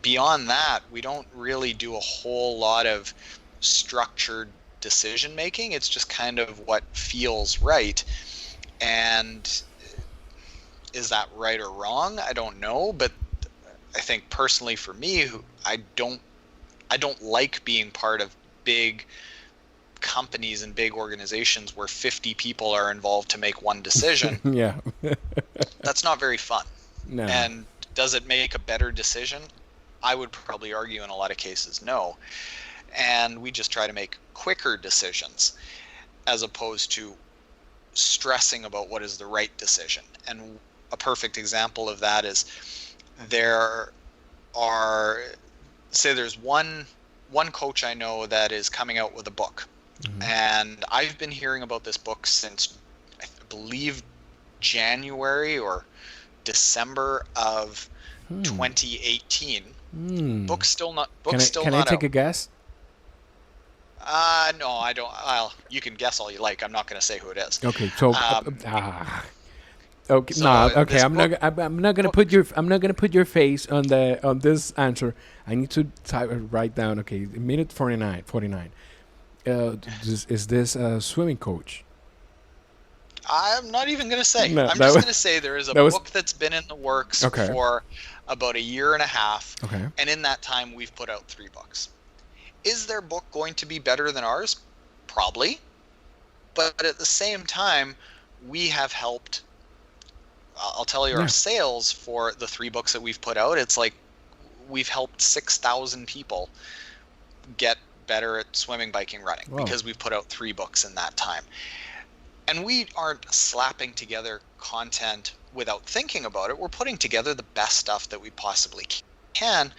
beyond that, we don't really do a whole lot of structured decision making. It's just kind of what feels right. And is that right or wrong? I don't know, but I think personally for me, I don't like being part of big companies and big organizations where 50 people are involved to make one decision. Yeah. That's not very fun. No. And does it make a better decision? I would probably argue in a lot of cases no. And we just try to make quicker decisions as opposed to stressing about what is the right decision. And a perfect example of that is there's one coach I know that is coming out with a book. Mm-hmm. And I've been hearing about this book since I believe January or December of 2018. Book's still not Can I take a guess? No, I don't. You can guess all you like. I'm not going to say who it is. Okay, so okay, so no, okay. I'm not gonna put your face on this answer. I need to write down. Okay, minute 49. Is this a swimming coach? I'm not even going to say. No, I'm just going to say there is a book that's been in the works okay. for about a year and a half. Okay. And in that time, we've put out 3 books. Is their book going to be better than ours? Probably. But at the same time, we have helped. I'll tell you, our sales for the 3 books that we've put out, it's like we've helped 6,000 people get better at swimming, biking, running. Whoa. Because we've put out 3 books in that time. And we aren't slapping together content without thinking about it. We're putting together the best stuff that we possibly can.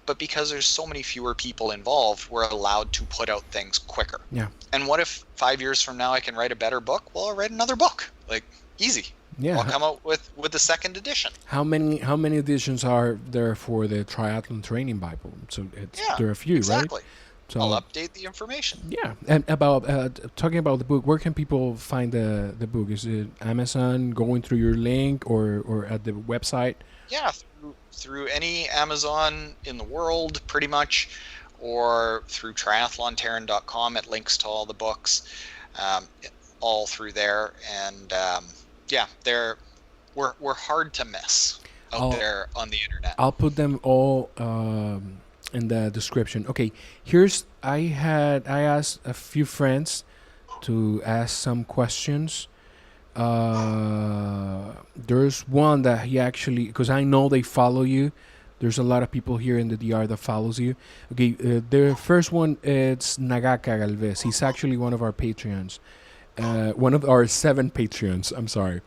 But because there's so many fewer people involved, we're allowed to put out things quicker. Yeah. And what if 5 years from now I can write a better book? Well, I'll write another book. Like, easy. Yeah. I'll come out with the second edition. How many editions are there for the Triathlon Training Bible? So there are a few, exactly. Right? So, I'll update the information. Yeah. And about talking about the book, where can people find the book? Is it Amazon, going through your link, or at the website? Yeah, through any Amazon in the world, pretty much, or through triathlontaren.com. It links to all the books, all through there. And we're hard to miss out there on the internet. I'll put them all in the description. Okay, I asked a few friends to ask some questions. There's one that he actually, because I know they follow you. There's a lot of people here in the DR that follows you. Okay, the first one is Nagaka Galvez. He's actually one of our Patreons. One of our 7 Patreons. I'm sorry.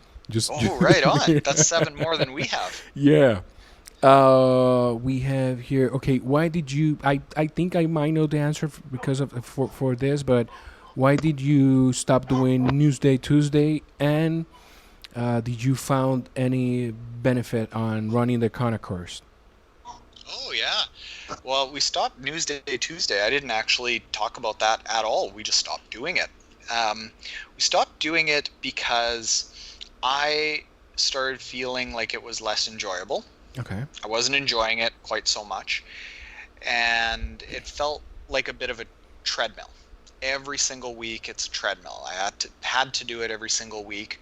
Right on. That's 7 more than we have. Yeah. We have here. Okay, why did you? I think I might know the answer because of for this, but why did you stop doing Newsday Tuesday? And did you found any benefit on running the Kona course? Oh yeah. Well, we stopped Newsday Tuesday. I didn't actually talk about that at all. We just stopped doing it. We stopped doing it because I started feeling like it was less enjoyable. Okay. I wasn't enjoying it quite so much, and it felt like a bit of a treadmill. Every single week, it's a treadmill. I had to do it every single week,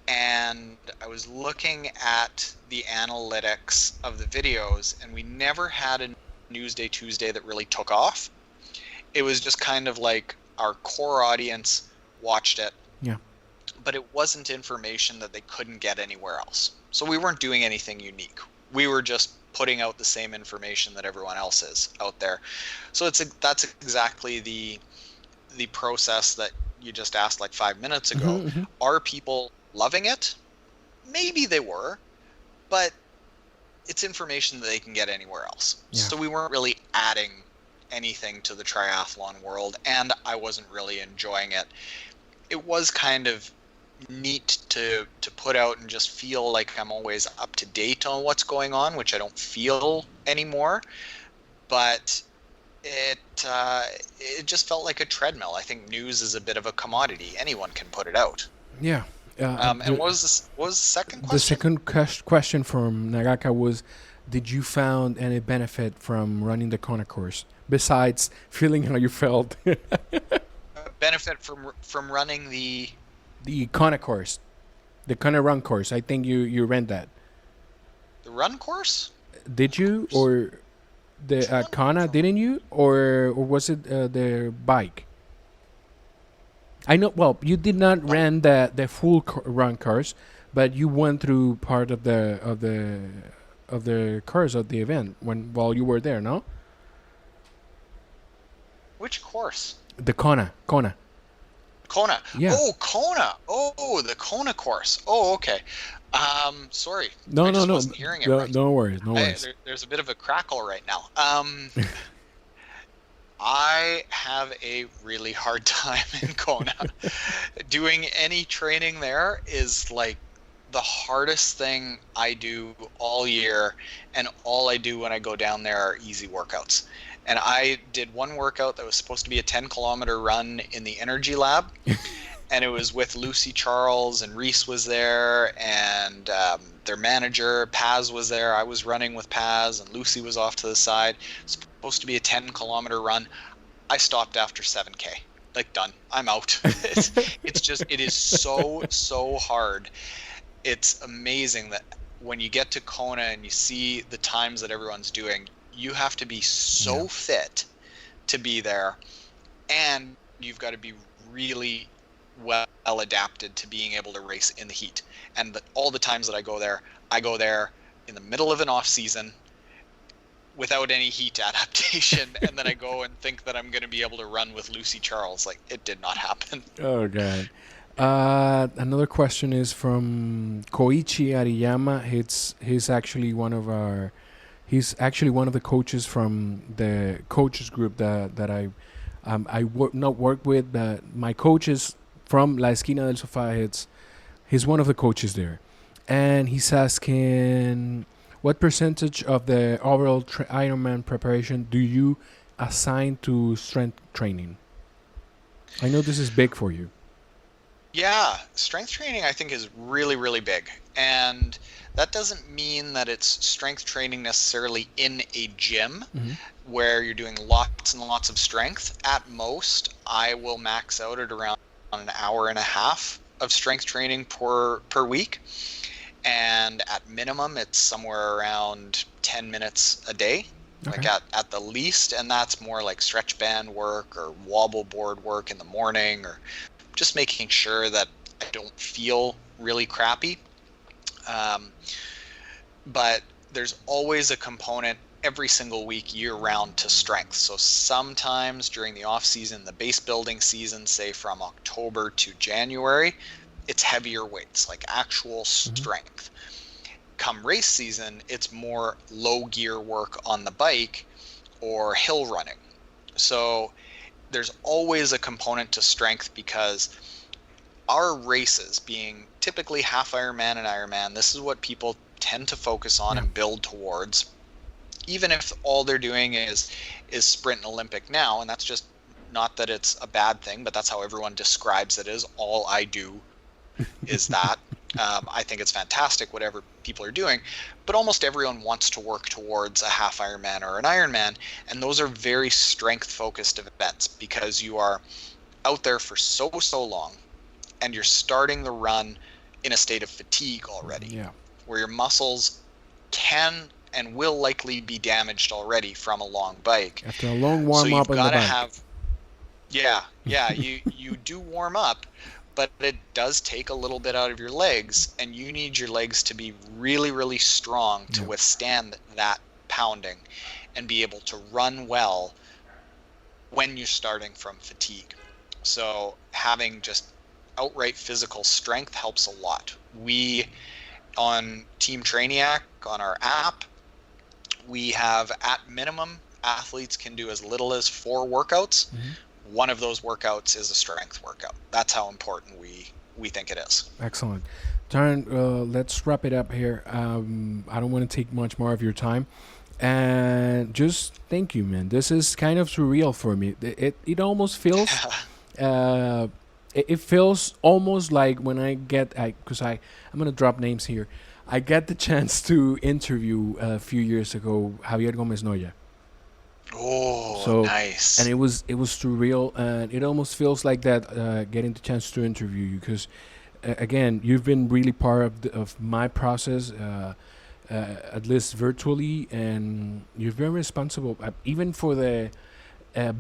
and I was looking at the analytics of the videos, and we never had a Newsday Tuesday that really took off. It was just kind of like our core audience watched it. Yeah. But it wasn't information that they couldn't get anywhere else. So we weren't doing anything unique. We were just putting out the same information that everyone else is out there. So that's exactly the process that you just asked like 5 minutes ago. Mm-hmm, mm-hmm. Are people loving it? Maybe they were, but it's information that they can get anywhere else. Yeah. So we weren't really adding anything to the triathlon world, and I wasn't really enjoying it. It was kind of neat to put out and just feel like I'm always up to date on what's going on, which I don't feel anymore. But It just felt like a treadmill. I think news is a bit of a commodity. Anyone can put it out. Yeah. And what was the second The question? second question from Nagaka was, did you found any benefit from running the Kona course besides feeling how you felt? Benefit from running The Kona course, the Kona run course. I think you ran that. the run course? Did you Course? or the Which one? Kona? Which one? Didn't you or was it the bike? I know. Well, you did not What? run the full run course, but you went through part of the course of the event while you were there. No, Which course? the Kona. Kona. Yeah. Oh, Kona. Oh, the Kona course. Oh, okay. Sorry, No, I no, just no. wasn't hearing it No, right. no worries. No worries. There's a bit of a crackle right now. I have a really hard time in Kona. Doing any training there is like the hardest thing I do all year, and all I do when I go down there are easy workouts. And I did one workout that was supposed to be a 10-kilometer run in the energy lab, and it was with Lucy Charles, and Reese was there, and their manager Paz was there. I was running with Paz, and Lucy was off to the side. It's supposed to be a 10-kilometer run. I stopped after 7K. Like, done. I'm out. It's just, it is so hard. It's amazing that when you get to Kona and you see the times that everyone's doing, you have to be Yeah. so fit to be there, and you've got to be really well adapted to being able to race in the heat. And all the times that I go there in the middle of an off season without any heat adaptation, and then I go and think that I'm going to be able to run with Lucy Charles. Like, it did not happen. Oh god. Another question is from Koichi Ariyama. He's actually one of our. He's actually one of the coaches from the coaches group that I not work with, but my coach is from La Esquina del Sofá. He's one of the coaches there, and he's asking what percentage of the overall Ironman preparation do you assign to strength training? I know this is big for you. Yeah, strength training I think is really, really big. And that doesn't mean that it's strength training necessarily in a gym Mm-hmm. where you're doing lots and lots of strength. At most, I will max out at around an hour and a half of strength training per week. And at minimum, it's somewhere around 10 minutes a day, like Okay. at the least. And that's more like stretch band work or wobble board work in the morning, or just making sure that I don't feel really crappy. Um, but there's always a component every single week year round to strength. So sometimes during the off season, the base building season, say from October to January, it's heavier weights, like actual Mm-hmm. strength. Come race season, it's more low gear work on the bike or hill running. So there's always a component to strength, because our races being typically half Ironman and Ironman, this is what people tend to focus on Yeah. and build towards, even if all they're doing is sprint and Olympic now. And that's just, not that it's a bad thing, but that's how everyone describes it, is all I do is that. I think it's fantastic whatever people are doing, but almost everyone wants to work towards a half Ironman or an Ironman, and those are very strength focused events, because you are out there for so long, and you're starting the run in a state of fatigue already, Yeah. where your muscles can and will likely be damaged already from a long bike. After a long So warm you've up on the got to bike. have, yeah, you do warm up, but it does take a little bit out of your legs, and you need your legs to be really, really strong to Yeah. withstand that pounding and be able to run well when you're starting from fatigue. So having just outright physical strength helps a lot. We, on Team Trainiac, on our app, we have at minimum athletes can do as little as 4 workouts. Mm-hmm. One of those workouts is a strength workout. That's how important we think it is. Excellent. Taren, let's wrap it up here. I don't want to take much more of your time. And just thank you, man. This is kind of surreal for me. It almost feels it feels almost like when I get because I'm gonna drop names here. I get the chance to interview a few years ago Javier Gomez Noya. Oh, So, and nice. it was surreal, and it almost feels like that getting the chance to interview you because again you've been really part of my process. At least virtually, and you've been responsible even for the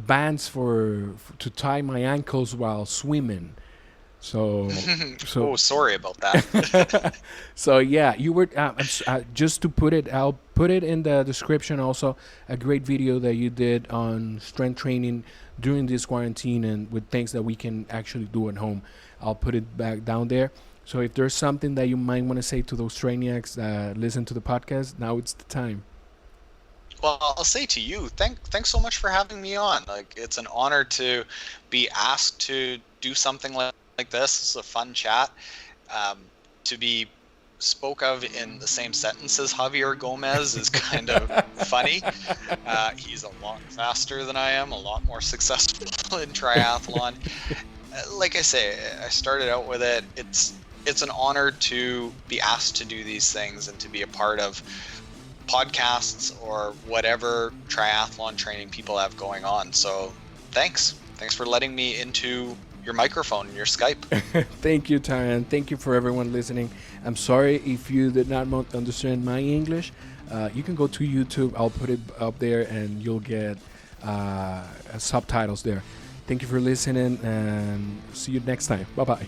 bands to tie my ankles while swimming. So, so Oh, sorry about that. so yeah, you were just to put it. I'll put it in the description. Also, a great video that you did on strength training during this quarantine and with things that we can actually do at home. I'll put it back down there. So if there's something that you might want to say to those trainiacs that listen to the podcast, now it's the time. Well, I'll say to you, thanks so much for having me on. Like, it's an honor to be asked to do something like this. It's a fun chat. To be spoke of in the same sentence as Javier Gomez is kind of funny. He's a lot faster than I am, a lot more successful in triathlon. Like I say, I started out with it. It's an honor to be asked to do these things and to be a part of podcasts or whatever triathlon training people have going on. So thanks for letting me into your microphone and your Skype. Thank you, Taren. Thank you for everyone listening. I'm sorry if you did not understand my English. You can go to YouTube. I'll put it up there and you'll get subtitles there. Thank you for listening and see you next time. Bye bye.